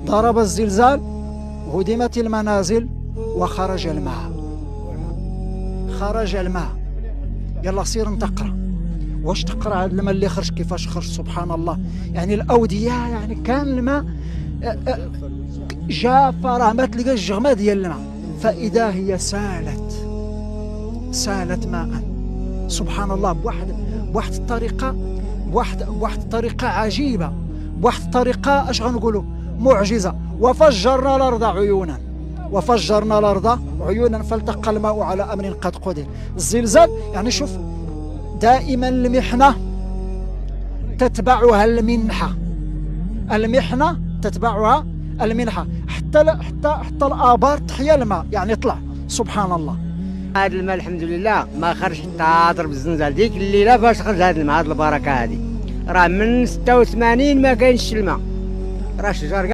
ضرب الزلزال، هدمت المنازل، وخرج الماء. خرج الماء. يلا سير نتقرا. واش تقرا هذا الماء اللي خرج كيفاش خرج؟ سبحان الله. يعني الاوديه، يعني كان الماء جافه، راه ما تلقاش الجغمه ديال الماء، فاذا هي سالت ماء. سبحان الله. بواحد الطريقه، بواحد الطريقه عجيبه، بواحد الطريقه اش غنقولوا معجزه. وفجرنا الارض عيونا، وفجرنا الارض عيونا فالتقى الماء على امر قد قدر. الزلزال يعني شوف، دائما المحنه تتبعها المنحه، المحنه تتبعها المنحه. حتى الابار تحيا الماء، يعني طلع. سبحان الله. هذا الماء الحمد لله ما خرج حتى ضرب الزنزال ديك الليله فاش خرج هذا الماء. هذه البركه هذه راه من 86 ما كاينش الماء، راه الشجر